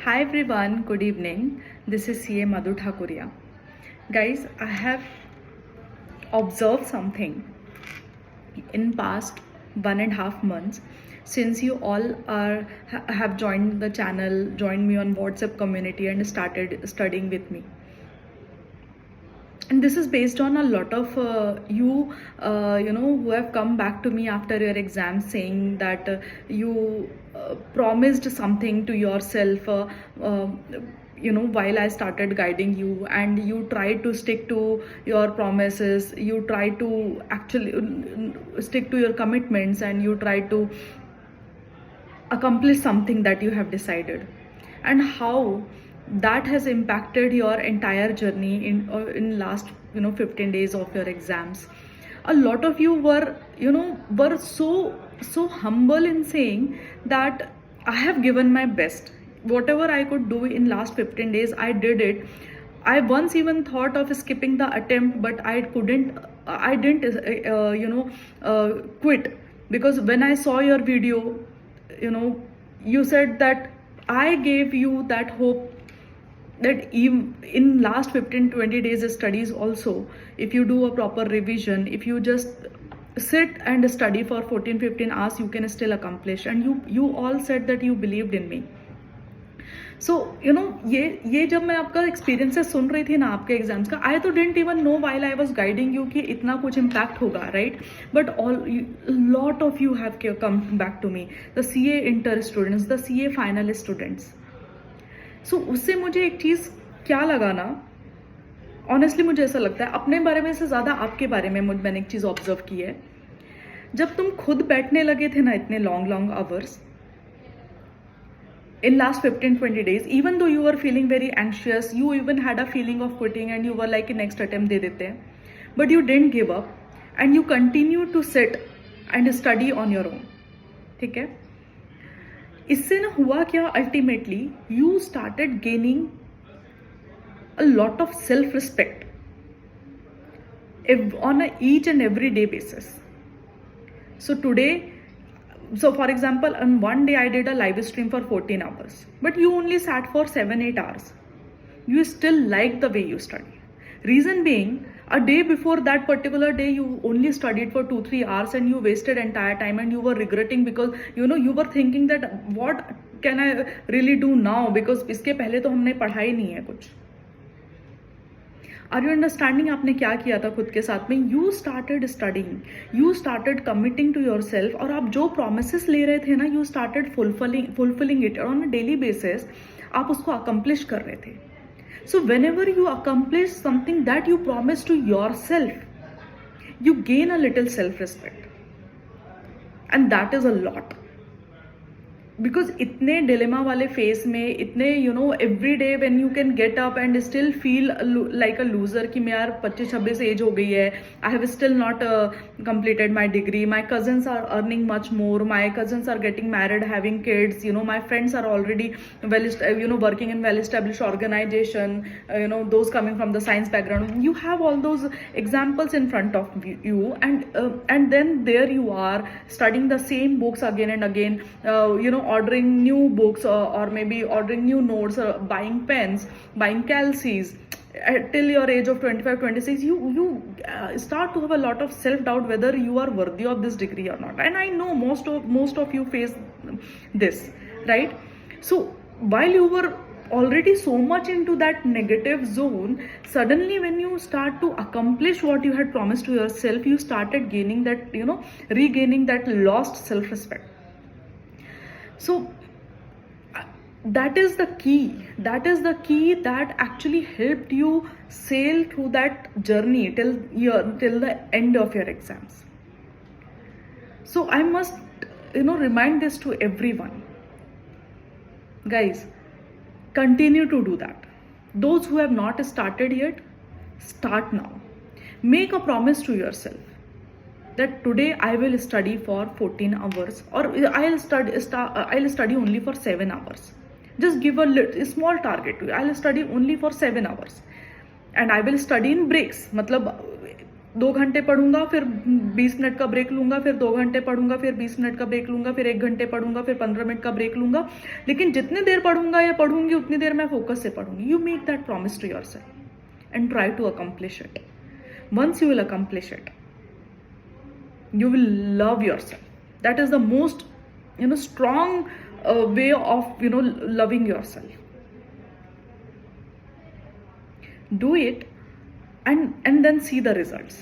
Hi everyone, good evening. This is CA Madhu Thakuria. Guys, I have observed something in past 1.5 months since you all have joined the channel, joined me on WhatsApp community and started studying with me. And this is based on a lot of you who have come back to me after your exam saying that you promised something to yourself uh, while I started guiding you, and you try to stick to your promises, you try to actually stick to your commitments, and you try to accomplish something that you have decided, and how that has impacted your entire journey in last 15 days of your exams. A lot of you were so humble in saying that I have given my best, whatever I could do in last 15 days I did it. I once even thought of skipping the attempt, but I didn't quit, because when I saw your video, you said that I gave you that hope that even in last 15-20 days of studies also, if you do a proper revision, if you just sit and study for 14-15 hours, you can still accomplish. And you all said that you believed in me. सो ये जब मैं आपका experiences सुन रही थी ना आपके exams का, I तो didn't even know while I was guiding you कि इतना कुछ इम्पैक्ट होगा, right? But all lot of you have come back to me, the CA inter students, the CA final students. So उससे मुझे एक चीज़ क्या लगा ना, ऑनेस्टली मुझे ऐसा लगता है अपने बारे में से ज़्यादा आपके बारे में मैंने एक चीज़ ऑब्जर्व की है. जब तुम खुद बैठने लगे थे ना इतने long hours in last 15-20 days, even though you were feeling very anxious, you even had a feeling of quitting and you were like next attempt de dete hain, but you didn't give up and you continued to sit and study on your own. ठीक है? इससे ना हुआ क्या, ultimately you started gaining a lot of self-respect on each and every day basis. So today, so for example, on one day I did a live stream for 14 hours, but you only sat for 7-8 hours. You still like the way you study. Reason being, a day before that particular day you only studied for 2-3 hours and you wasted entire time, and you were regretting because you were thinking that what can I really do now, because इसके पहले तो हमने पढ़ा ही नहीं है कुछ. Are you understanding? आपने क्या किया था खुद के साथ में? You started studying, you started committing to yourself, और आप जो प्रोमिस ले रहे थे ना, you started fulfilling it on a daily basis. आप उसको अकम्प्लिश कर रहे थे. So whenever you accomplish something that you promise to yourself, you gain a little self respect, and that is a lot. Because इतने dilemma वाले face में, इतने every day when you can get up and still feel like a loser कि मैं यार 25-26 as हो गई है, I have still not completed my degree, my cousins are earning much more, my cousins are getting married, having kids, my friends are already working in well established organization, those coming from the science background. You have all those examples in front of you, and then there you are studying the same books again and again, ordering new books, or maybe ordering new notes, or buying pens, buying calcies. Till your age of 25-26, you start to have a lot of self-doubt whether you are worthy of this degree or not. And I know most of you face this, right? So while you were already so much into that negative zone, suddenly when you start to accomplish what you had promised to yourself, you started gaining that, regaining that lost self-respect. So that is the key that actually helped you sail through that journey till the end of your exams. So I must remind this to everyone. Guys, continue to do that. Those who have not started yet, start now. Make a promise to yourself that today I will study for 14 hours, or I'll study only for 7 hours. Just give a small target to you. I'll study only for 7 hours, and I will study in breaks. मतलब 2 घंटे पढ़ूंगा, फिर 20 minute का break लूंगा, फिर 2 घंटे पढ़ूंगा, फिर 20 मिनट का ब्रेक लूंगा, फिर 1 घंटे पढ़ूंगा, फिर 15 मिनट का ब्रेक लूंगा, लेकिन जितनी देर पढ़ूंगा या पढ़ूंगी उतनी देर मैं फोकस से पढ़ूंगी. You make that promise to yourself and try to accomplish it. Once you will accomplish it, you will love yourself. That is the most strong way of loving yourself. Do it and then see the results,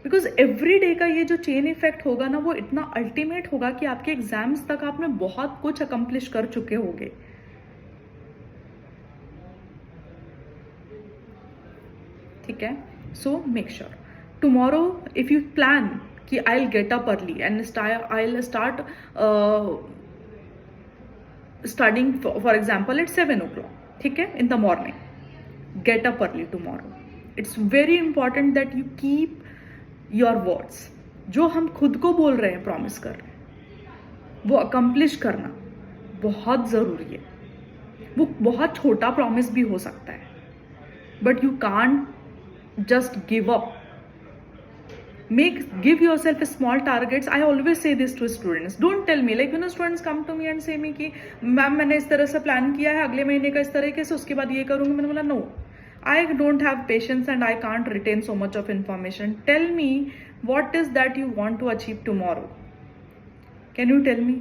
because every day का ये जो chain effect होगा ना, वो इतना ultimate होगा कि आपके एग्जाम्स तक आपने बहुत कुछ अकम्प्लिश कर चुके होंगे. ठीक है. So make sure tomorrow if you plan कि I'll get up early and I'll start studying for example at 7 o'clock. ठीक है, in the morning. Get up early tomorrow. It's very important that you keep your words. जो हम खुद को बोल रहे हैं, प्रॉमिस कर रहे हैं, वो अकम्प्लिश करना बहुत ज़रूरी है. वो बहुत छोटा प्रॉमिस भी हो सकता है, but you can't just give up. Give yourself a small targets. I always say this to students. Don't tell me, like students come to me and say me कि मैम मैंने इस तरह से प्लान किया है, अगले महीने का इस तरीके से, उसके बाद ये करूँगी. मैंने बोला no, I don't have patience and I can't retain so much of information. Tell me what is that you want to achieve tomorrow. Can you tell me?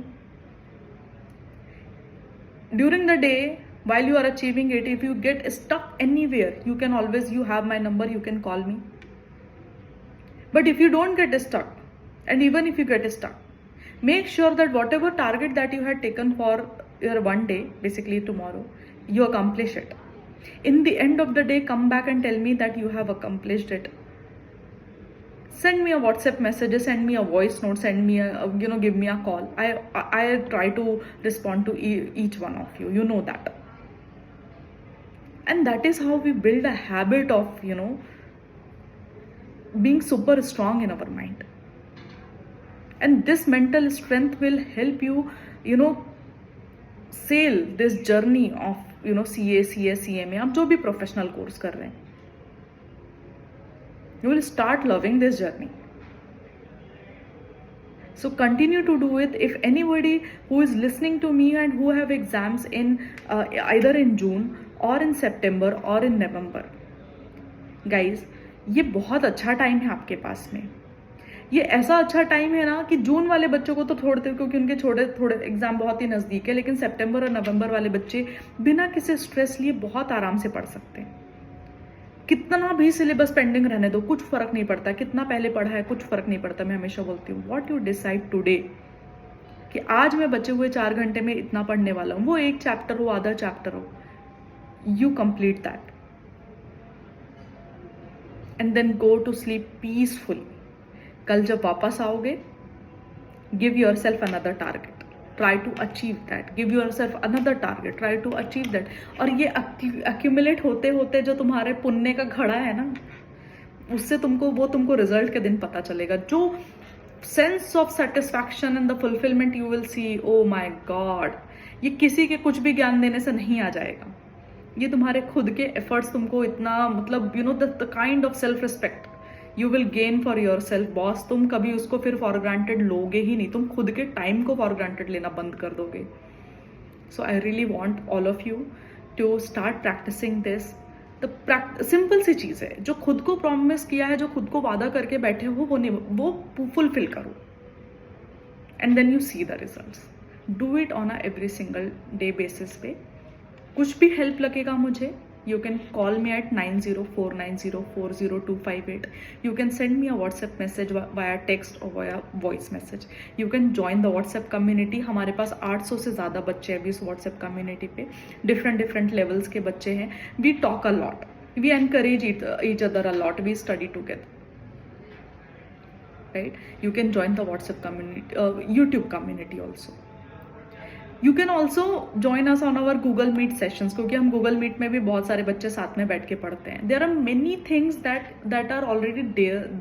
During the day, while you are achieving it, if you get stuck anywhere, you have my number, you can call me. But if you don't get stuck, and even if you get stuck, make sure that whatever target that you had taken for your one day, basically tomorrow, you accomplish it. In the end of the day, come back and tell me that you have accomplished it. Send me a WhatsApp message, send me a voice note, send me a, give me a call. I try to respond to each one of you. You know that. And that is how we build a habit of, being super strong in our mind. And this mental strength will help you, sail this journey of, CA, CS, CMA, आप जो भी professional course कर रहे हैं, you will start loving this journey. So continue to do it. If anybody who is listening to me and who have exams in either in June or in September or in November, guys, ये बहुत अच्छा time है आपके पास में. ये ऐसा अच्छा time है ना कि जून वाले बच्चों को तो छोड़ते, क्योंकि उनके थोड़े एग्जाम बहुत ही नज़दीक है, लेकिन सितंबर और नवंबर वाले बच्चे बिना किसी स्ट्रेस लिए बहुत आराम से पढ़ सकते हैं. कितना भी सिलेबस पेंडिंग रहने दो, कुछ फर्क नहीं पड़ता. कितना पहले पढ़ा है, कुछ फर्क नहीं पड़ता. मैं हमेशा बोलती हूँ, व्हाट यू डिसाइड टुडे, कि आज मैं बचे हुए 4 घंटे में इतना पढ़ने वाला हूँ. वो एक चैप्टर हो, आधा चैप्टर हो, you complete that and then go to sleep peacefully. कल जब वापस आओगे, give yourself another target, try to achieve that. Give yourself another target, try to achieve that. और ये accumulate होते होते जो तुम्हारे पुण्य का घड़ा है ना, उससे तुमको रिजल्ट के दिन पता चलेगा. जो sense of satisfaction and the fulfillment you will see, oh my God, ये किसी के कुछ भी ज्ञान देने से नहीं आ जाएगा. ये तुम्हारे खुद के एफर्ट्स तुमको इतना, मतलब the kind of self respect you will gain for your self. Boss, तुम कभी उसको फिर फॉर ग्रांटेड लोगे ही नहीं. तुम खुद के टाइम को फॉर ग्रांटेड लेना बंद कर दोगे. So I really want all of you to start practising this. Simple सी चीज़ है, जो खुद को प्रॉमिस किया है, जो खुद को वादा करके बैठे हो, वो फुलफिल करो, and then you see the results. Do it on a every single day basis पे. कुछ भी हेल्प लगेगा मुझे, you can call me at 9049040258. You can send me a WhatsApp message via text or via voice message. You can join the WhatsApp community. हमारे पास 800 से ज़्यादा बच्चे हैं अभी इस WhatsApp community पे. different levels के बच्चे हैं. We talk a lot. We encourage each other a lot. We study together. Right? You can join the WhatsApp community, YouTube community also. You can also join us on our Google Meet sessions, क्योंकि हम Google Meet में भी बहुत सारे बच्चे साथ में बैठ के पढ़ते हैं. There are many things that are already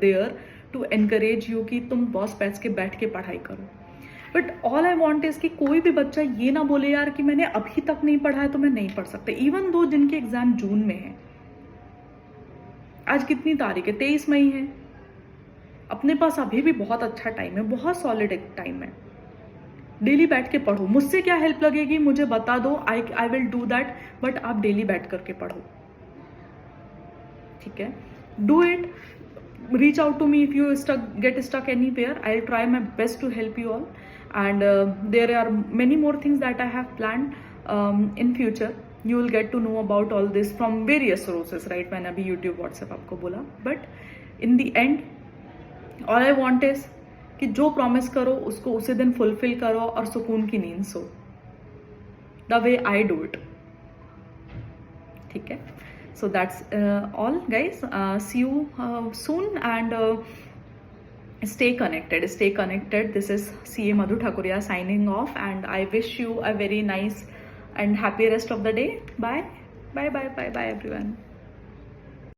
there to encourage you कि तुम बॉस बैठ के पढ़ाई करो. But all I want is कि कोई भी बच्चा ये ना बोले यार कि मैंने अभी तक नहीं पढ़ा है तो मैं नहीं पढ़ सकता. इवन दो जिनके एग्जाम जून में है, आज कितनी तारीख है, 23 मई है. अपने पास अभी भी बहुत अच्छा टाइम है, बहुत सॉलिड एक टाइम है। डेली बैठ के पढ़ो। मुझसे क्या हेल्प लगेगी मुझे बता दो, I will do that, but आप डेली बैठ करके पढ़ो, ठीक है? Do it, reach out to me if you get stuck anywhere. I'll try my best to help you all, and there are many more things that I have planned in future. You will get to know about all this from various sources, right? मैंने अभी YouTube WhatsApp आपको बोला, but in the end all I want is कि जो promise करो उसको उसी दिन फुलफिल करो और सुकून की नींद so, the way I do it, ठीक है? So that's all guys. See you soon, and stay connected. This is CA Madhu Thakuria signing off, and I wish you a very nice and happy rest of the day. Bye everyone.